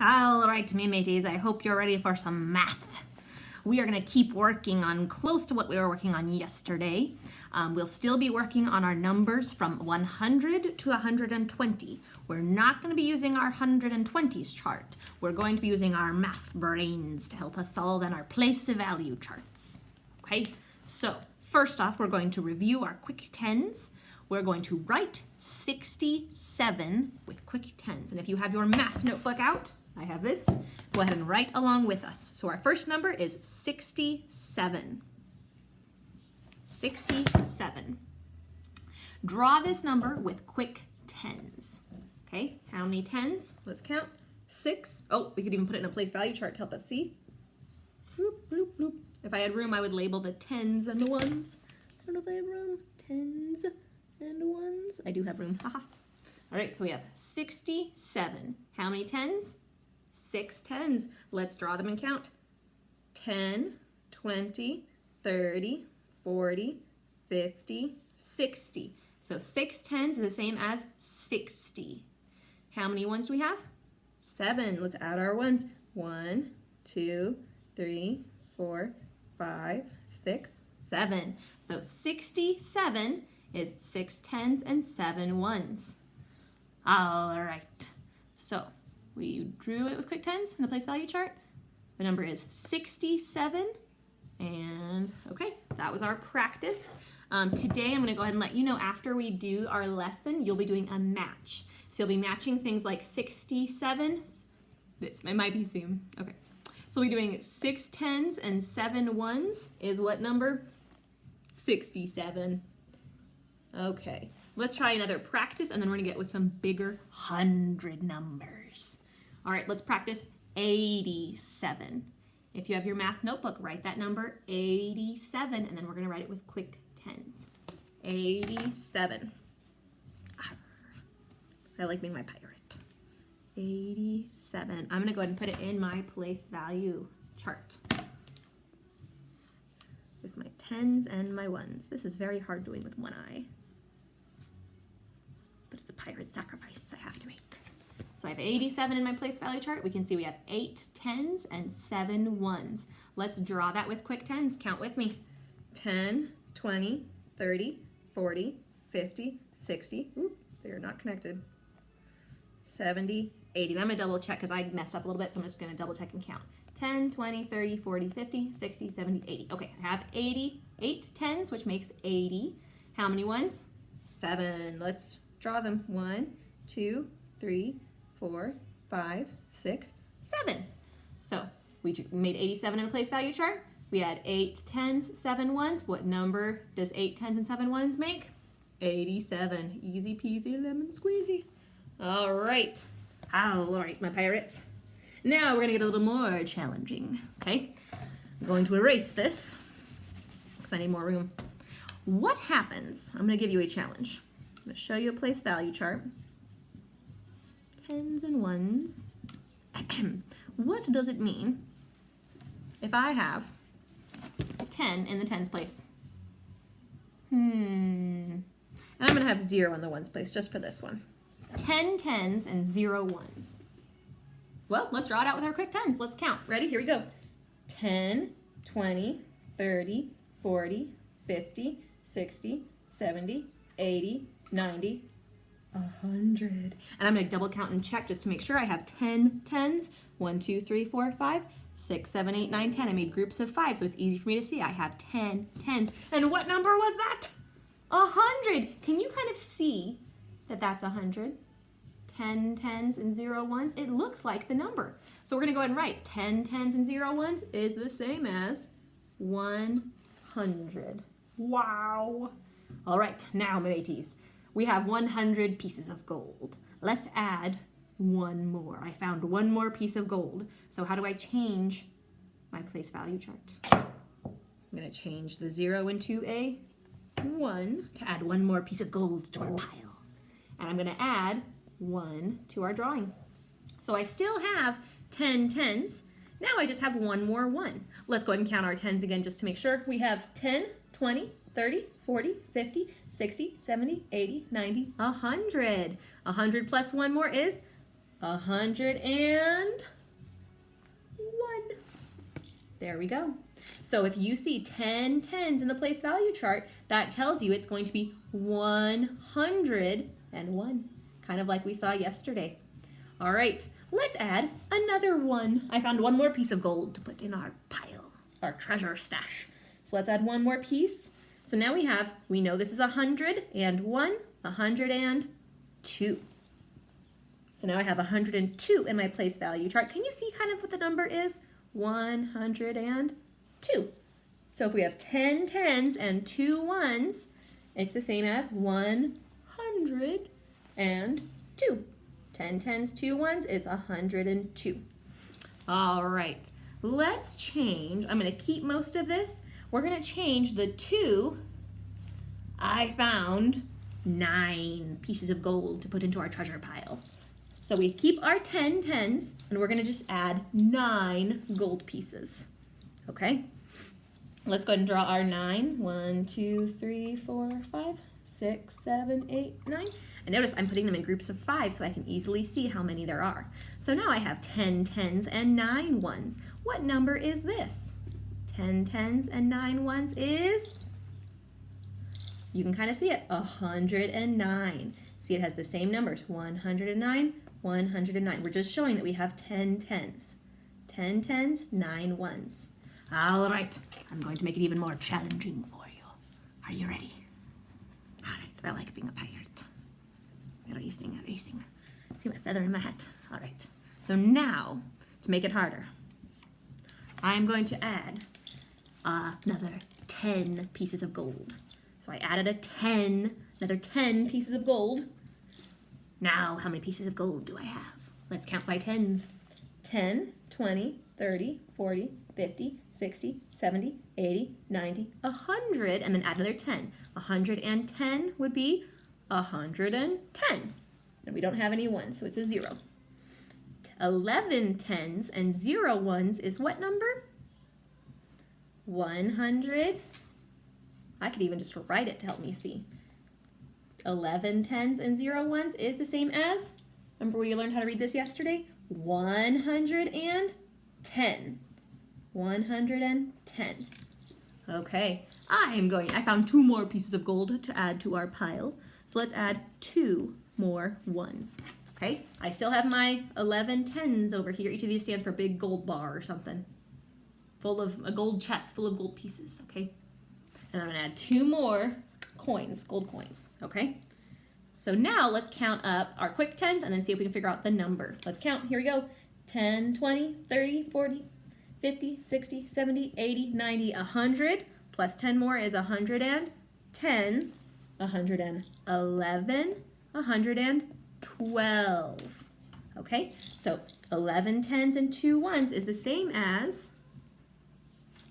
All right, me mateys, I hope you're ready for some math. We are going to keep working on close to what we were working on yesterday. We'll still be working on our numbers from 100 to 120. We're not going to be using our 120s chart. We're going to be using our math brains to help us solve in our place value charts. Okay, so first off, we're going to review our quick tens. We're going to write 67 with quick tens. And if you have your math notebook out, I have this. Go ahead and write along with us. So our first number is 67. 67. Draw this number with quick tens. Okay, how many tens? Let's count. 6. Oh, we could even put it in a place value chart to help us see. Bloop, bloop, bloop. If I had room, I would label the tens and the ones. I don't know if I have room. Tens and ones. I do have room. Haha. All right, so we have 67. How many tens? 6 tens. Let's draw them and count. 10, 20, 30, 40, 50, 60. So 6 tens is the same as 60. How many ones do we have? 7. Let's add our ones. 1, 2, 3, 4, 5, 6, 7. So 67 is 6 tens and 7 ones. All right. So we drew it with quick tens in the place value chart. The number is 67. And okay, that was our practice. Today I'm going to go ahead and let you know after we do our lesson, you'll be doing a match. So you'll be matching things like 67. It might be Zoom. Okay. So we'll be doing 6 tens and 7 ones is what number? 67. Okay. Let's try another practice and then we're going to get with some bigger 100 numbers. All right, let's practice 87. If you have your math notebook, write that number 87 and then we're going to write it with quick tens. 87. I like being my pirate. 87. I'm going to go ahead and put it in my place value chart with my tens and my ones. This is very hard doing with one eye, but it's a pirate sacrifice I have to make. So I have 87 in my place value chart. We can see we have 8 tens and 7 ones. Let's draw that with quick tens. Count with me. 10, 20, 30, 40, 50, 60. Ooh, they're not connected. 70, 80. I'm going to double check because I messed up a little bit, so I'm just going to double check and count. 10, 20, 30, 40, 50, 60, 70, 80. Okay, I have 8 tens, which makes 80. How many ones? 7. Let's draw them. 1, 2, 3, 4, 5, 6, 7. So we made 87 in a place value chart. We had 8 tens, 7 ones. What number does 8 tens and 7 ones make? 87. Easy peasy lemon squeezy. All right, my pirates. Now we're gonna get a little more challenging, okay? I'm going to erase this because I need more room. What happens? I'm gonna give you a challenge. I'm gonna show you a place value chart. Tens and ones. What does it mean if I have 10 in the tens place? And I'm gonna have 0 in the ones place just for this one. 10 tens and 0 ones. Well, let's draw it out with our quick tens. Let's count. Ready? Here we go. 10, 20, 30, 40, 50, 60, 70, 80, 90, 100. And I'm going to double count and check just to make sure I have 10 tens. 1, 2, 3, 4, 5, 6, 7, 8, 9, 10. I made groups of 5, so it's easy for me to see. I have 10 tens. And what number was that? 100. Can you kind of see that that's 100? 10 tens and 0 ones. It looks like the number. So we're going to go ahead and write 10 tens and 0 ones is the same as 100. Wow. All right, now, my mateys, we have 100 pieces of gold. Let's add one more. I found one more piece of gold. So how do I change my place value chart? I'm going to change the 0 into a 1 to add one more piece of gold to our pile. And I'm going to add 1 to our drawing. So I still have 10 tens. Now I just have one more 1. Let's go ahead and count our tens again just to make sure. We have 10, 20, 30, 40, 50, 60, 70, 80, 90, 100. 100 plus one more is 101. There we go. So if you see 10 tens in the place value chart, that tells you it's going to be 101, kind of like we saw yesterday. All right, let's add another one. I found one more piece of gold to put in our pile, our treasure stash. So let's add one more piece. So now we know this is 101, 102. So now I have 102 in my place value chart. Can you see kind of what the number is? 102. So if we have 10 tens and 2 ones, it's the same as 102. 10 tens, 2 ones is 102. All right, let's change. I'm going to keep most of this. We're going to change the 2. I found 9 pieces of gold to put into our treasure pile. So we keep our 10 tens, and we're going to just add 9 gold pieces. Okay? Let's go ahead and draw our 9. 1, 2, 3, 4, 5, 6, 7, 8, 9. And notice I'm putting them in groups of 5 so I can easily see how many there are. So now I have 10 tens and 9 ones. What number is this? 10 tens and 9 ones is, you can kind of see it, 109. See, it has the same numbers, 109, 109. We're just showing that we have 10 tens. 10 tens, 9 ones. All right, I'm going to make it even more challenging for you. Are you ready? All right, I like being a pirate. Erasing. See my feather in my hat. All right, so now, to make it harder, I'm going to add another 10 pieces of gold. So I added another 10 pieces of gold. Now, how many pieces of gold do I have? Let's count by tens. 10, 20, 30, 40, 50, 60, 70, 80, 90, 100, and then add another 10. 110 would be 110. And we don't have any ones, so it's a 0. 11 tens and 0 ones is what number? 100. I could even just write it to help me see. 11 tens and 0 ones is the same as, remember where you learned how to read this yesterday? 110. 110. Okay, I found 2 more pieces of gold to add to our pile. So let's add 2 more ones. Okay, I still have my 11 tens over here. Each of these stands for big gold bar or something. Full of a gold chest full of gold pieces, okay? And I'm gonna add 2 more coins, gold coins, okay? So now let's count up our quick tens and then see if we can figure out the number. Let's count, here we go. 10, 20, 30, 40, 50, 60, 70, 80, 90, 100. Plus 10 more is 110, 111, 112. Okay, so 11 tens and 2 ones is the same as,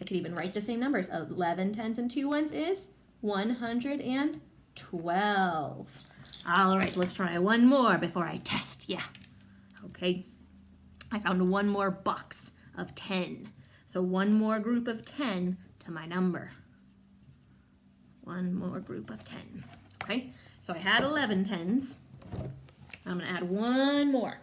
I could even write the same numbers. 11 tens and 2 ones is 112. All right, let's try one more before I test ya. Okay, I found one more box of 10. So one more group of 10 to my number. One more group of 10. Okay, so I had 11 tens. I'm gonna add one more.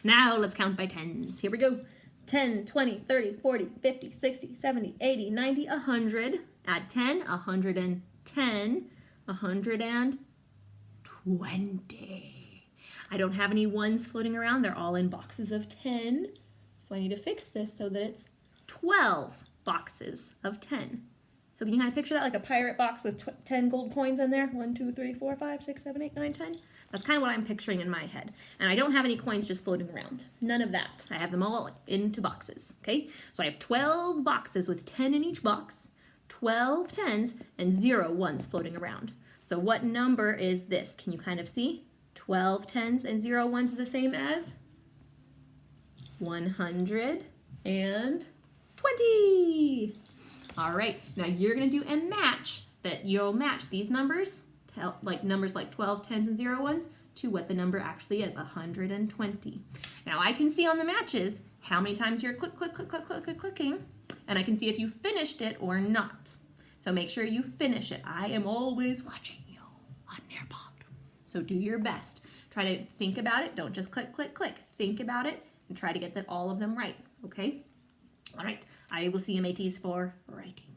Now let's count by tens. Here we go. 10, 20, 30, 40, 50, 60, 70, 80, 90, 100. Add 10, 110, 120. I don't have any ones floating around. They're all in boxes of 10. So I need to fix this so that it's 12 boxes of 10. So can you kind of picture that like a pirate box with 10 gold coins in there? 1, 2, 3, 4, 5, 6, 7, 8, 9, 10. That's kind of what I'm picturing in my head. And I don't have any coins just floating around. None of that. I have them all into boxes, okay? So I have 12 boxes with 10 in each box, 12 tens, and 0 ones floating around. So what number is this? Can you kind of see? 12 tens and 0 ones is the same as 120. All right, now you're gonna do a match that you'll match these numbers, like numbers like 12, 10s, and 0 ones, to what the number actually is, 120. Now I can see on the matches how many times you're clicking, and I can see if you finished it or not. So make sure you finish it. I am always watching you on Nearpod. So do your best. Try to think about it. Don't just click, click, click. Think about it and try to get all of them right, okay? All right, I will see you, mateys, for writing.